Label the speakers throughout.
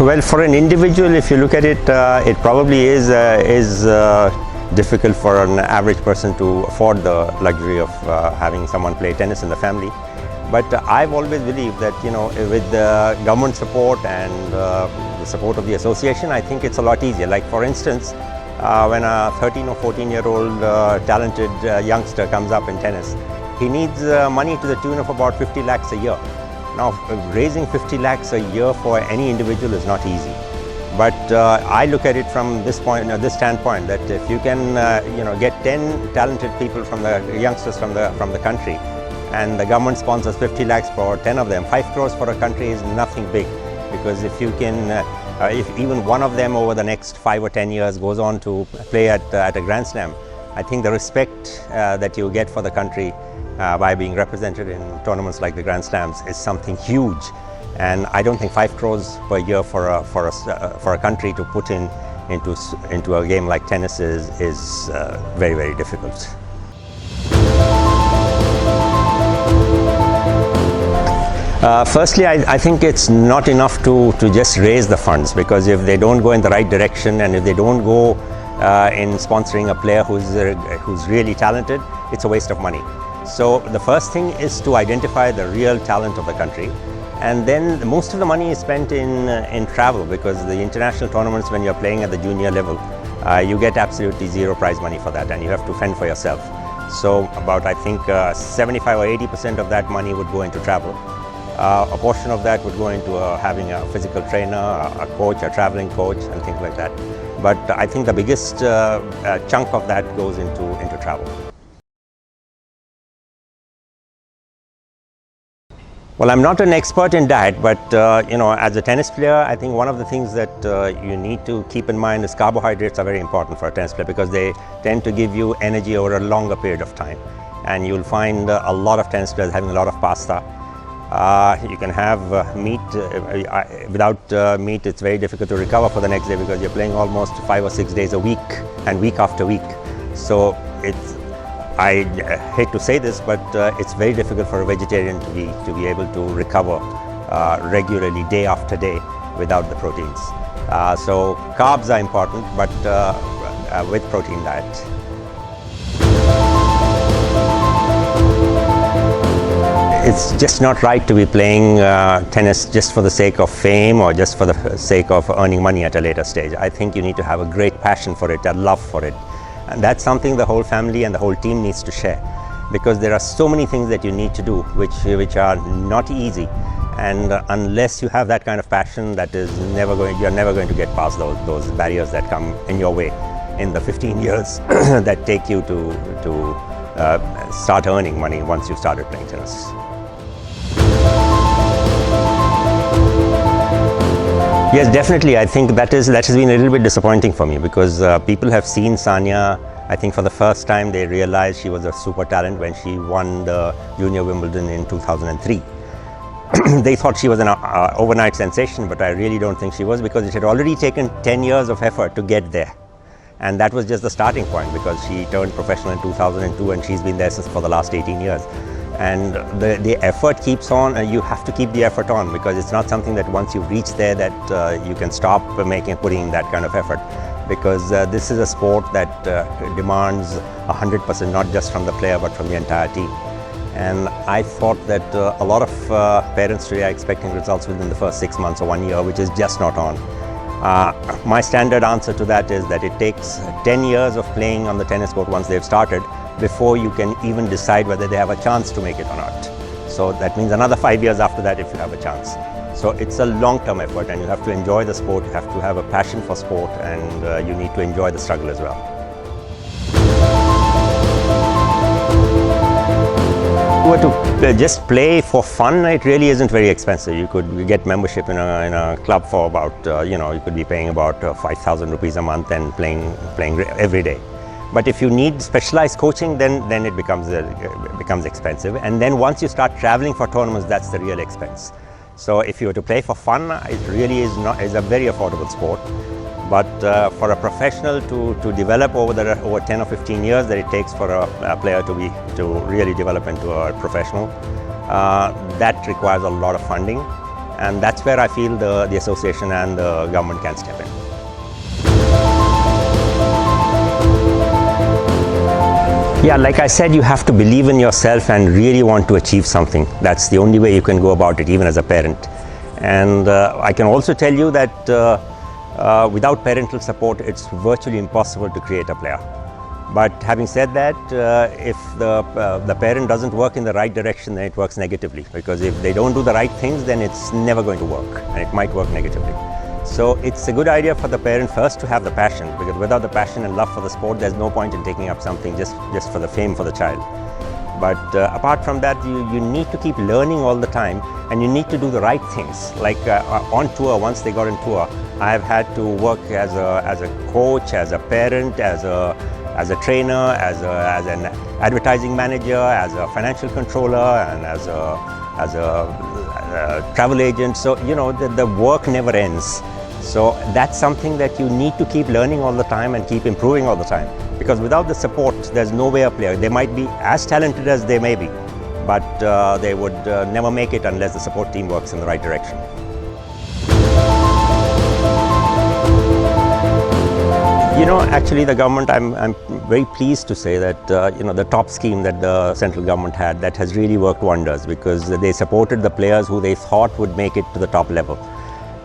Speaker 1: Well, for an individual, if you look at it, it probably is difficult for an average person to afford the luxury of having someone play tennis in the family. But I've always believed that, with the government support and the support of the association, I think it's a lot easier. Like, for instance, when a 13 or 14-year-old talented youngster comes up in tennis, he needs money to the tune of about 50 lakhs a year. Now, raising 50 lakhs a year for any individual is not easy. But I look at it from this standpoint, that if you can, get 10 talented people from the youngsters from the country, and the government sponsors 50 lakhs for 10 of them, 5 crores for a country is nothing big. Because if you can, if even one of them over the next 5 or 10 years goes on to play at a Grand Slam, I think the respect that you get for the country by being represented in tournaments like the Grand Slams is something huge. And I don't think 5 crores per year for a country to put into a game like tennis is very, very difficult. Firstly, I think it's not enough to just raise the funds, because if they don't go in the right direction and if they don't go in sponsoring a player who's really talented, it's a waste of money. So the first thing is to identify the real talent of the country, and then most of the money is spent in travel, because the international tournaments, when you're playing at the junior level, you get absolutely zero prize money for that, and you have to fend for yourself. So about, I think, 75 or 80% of that money would go into travel. A portion of that would go into having a physical trainer, a coach, a traveling coach, and things like that. But I think the biggest chunk of that goes into travel. Well, I'm not an expert in that, but as a tennis player, I think one of the things that you need to keep in mind is carbohydrates are very important for a tennis player, because they tend to give you energy over a longer period of time. And you'll find a lot of tennis players having a lot of pasta. You can have meat. Without meat, it's very difficult to recover for the next day, because you're playing almost 5 or 6 days a week and week after week. So I hate to say this, but it's very difficult for a vegetarian to be able to recover regularly, day after day, without the proteins. So carbs are important, but with protein diet. It's just not right to be playing tennis just for the sake of fame or just for the sake of earning money at a later stage. I think you need to have a great passion for it, a love for it. And that's something the whole family and the whole team needs to share, because there are so many things that you need to do which are not easy. And unless you have that kind of passion, you're never going to get past those barriers that come in your way in the 15 years that take you to start earning money once you've started playing tennis. Yes, definitely. I think that has been a little bit disappointing for me, because people have seen Sania. I think for the first time they realized she was a super talent when she won the Junior Wimbledon in 2003. They thought she was an overnight sensation, but I really don't think she was, because it had already taken 10 years of effort to get there. And that was just the starting point, because she turned professional in 2002 and she's been there for the last 18 years. And the effort keeps on, and you have to keep the effort on, because it's not something that once you reach there that you can stop putting in that kind of effort. Because this is a sport that demands 100%, not just from the player but from the entire team. And I thought that a lot of parents today are expecting results within the first 6 months or 1 year, which is just not on. My standard answer to that is that it takes 10 years of playing on the tennis court once they've started before you can even decide whether they have a chance to make it or not. So that means another 5 years after that if you have a chance. So it's a long-term effort, and you have to enjoy the sport, you have to have a passion for sport, and you need to enjoy the struggle as well. To just play for fun, it really isn't very expensive. You could get membership in a club for about, you could be paying about 5,000 rupees a month and playing every day. But if you need specialized coaching, then it becomes expensive. And then once you start traveling for tournaments, that's the real expense. So if you were to play for fun, it really is a very affordable sport. But for a professional to develop over 10 or 15 years that it takes for a player to really develop into a professional, that requires a lot of funding. And that's where I feel the association and the government can step in. Yeah, like I said, you have to believe in yourself and really want to achieve something. That's the only way you can go about it, even as a parent. And I can also tell you that without parental support, it's virtually impossible to create a player. But having said that, if the parent doesn't work in the right direction, then it works negatively. Because if they don't do the right things, then it's never going to work, and it might work negatively. So it's a good idea for the parent first to have the passion, because without the passion and love for the sport, there's no point in taking up something just for the fame for the child. But apart from that, you need to keep learning all the time, and you need to do the right things. Like on tour, once they got on tour, I have had to work as a coach, as a parent, as a trainer, as an advertising manager, as a financial controller, and as a travel agent. So the work never ends. So that's something that you need to keep learning all the time and keep improving all the time. Because without the support, there's no way a player. They might be as talented as they may be, but they would never make it unless the support team works in the right direction. Actually, the government, I'm very pleased to say that the top scheme that the central government had, that has really worked wonders, because they supported the players who they thought would make it to the top level.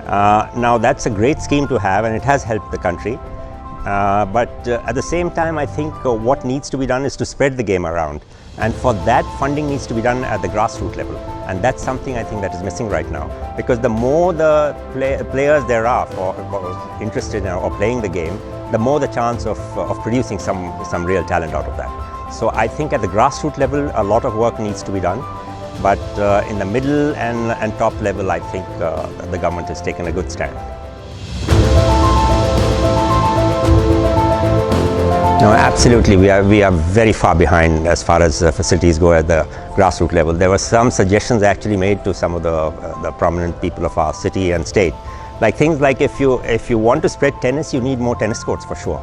Speaker 1: Now that's a great scheme to have, and it has helped the country. But at the same time, I think what needs to be done is to spread the game around. And for that, funding needs to be done at the grassroots level. And that's something I think that is missing right now. Because the more the players there are for interested in or playing the game, the more the chance of producing some real talent out of that. So I think at the grassroots level, a lot of work needs to be done. But in the middle and top level, I think the government has taken a good stand. No, absolutely. We are very far behind as far as facilities go at the grassroots level. There were some suggestions actually made to some of the prominent people of our city and state. Like things like if you want to spread tennis, you need more tennis courts for sure.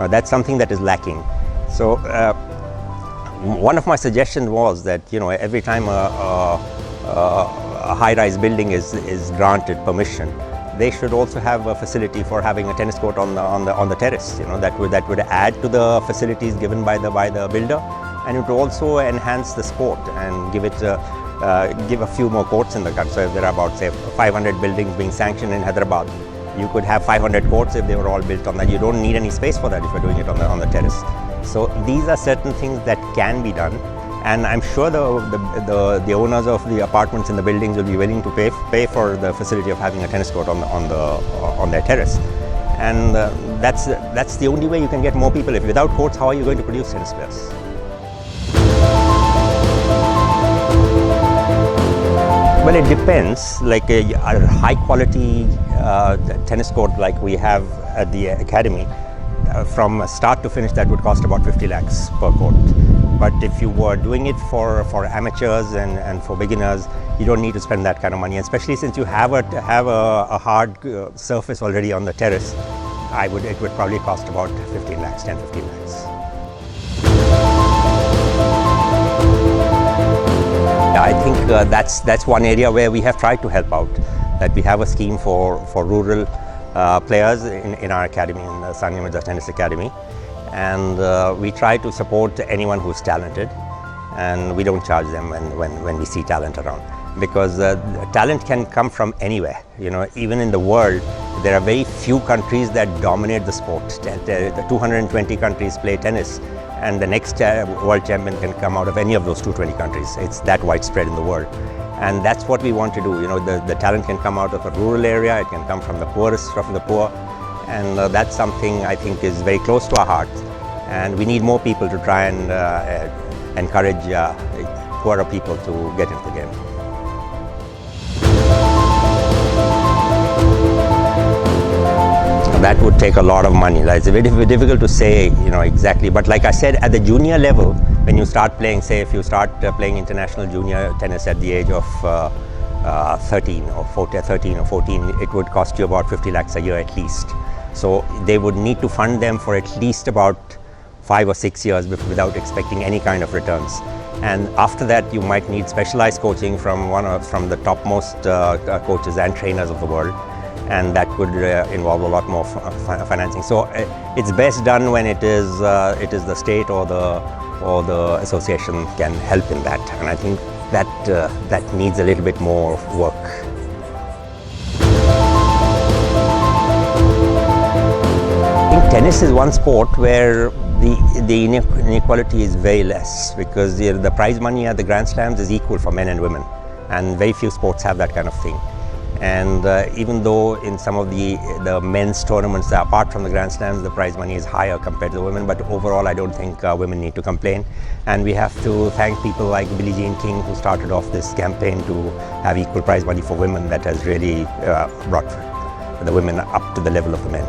Speaker 1: That's something that is lacking. So one of my suggestions was that every time a high-rise building is granted permission, they should also have a facility for having a tennis court on the terrace. That would add to the facilities given by the builder, and it would also enhance the sport and give a few more courts in the country. So if there are about, say, 500 buildings being sanctioned in Hyderabad, you could have 500 courts if they were all built on that. You don't need any space for that if you're doing it on the terrace. So these are certain things that can be done, and I'm sure the owners of the apartments in the buildings will be willing to pay for the facility of having a tennis court on their terrace. And that's the only way you can get more people. If without courts, how are you going to produce tennis players? Well, it depends. Like a high quality tennis court like we have at the academy, from start to finish, that would cost about 50 lakhs per court. But if you were doing it for amateurs and for beginners, you don't need to spend that kind of money. Especially since you have a hard surface already on the terrace, it would probably cost about 15 lakhs, 10, 15 lakhs. I think that's one area where we have tried to help out. That we have a scheme for rural players in our academy, in the Sania Mirza Tennis Academy, and we try to support anyone who's talented, and we don't charge them when we see talent around, because talent can come from anywhere. Even in the world, there are very few countries that dominate the sport. The 220 countries play tennis, and the next world champion can come out of any of those 220 countries. It's that widespread in the world. And that's what we want to do. The talent can come out of a rural area, it can come from the poorest of the poor, and that's something I think is very close to our hearts. And we need more people to try and encourage poorer people to get into the game. That would take a lot of money. It's very difficult to say, exactly. But like I said, at the junior level, when you start playing, say, if you start playing international junior tennis at the age of 13 or 14, it would cost you about 50 lakhs a year at least. So they would need to fund them for at least about 5 or 6 years without expecting any kind of returns. And after that, you might need specialized coaching from from the topmost coaches and trainers of the world, and that could involve a lot more financing. So it's best done when it is the state or the association can help in that, and I think that needs a little bit more work. I think tennis is one sport where the inequality is way less, because the prize money at the Grand Slams is equal for men and women, and very few sports have that kind of thing. And even though in some of the men's tournaments, apart from the Grand Slams, the prize money is higher compared to the women, but overall I don't think women need to complain. And we have to thank people like Billie Jean King, who started off this campaign to have equal prize money for women. That has really brought the women up to the level of the men.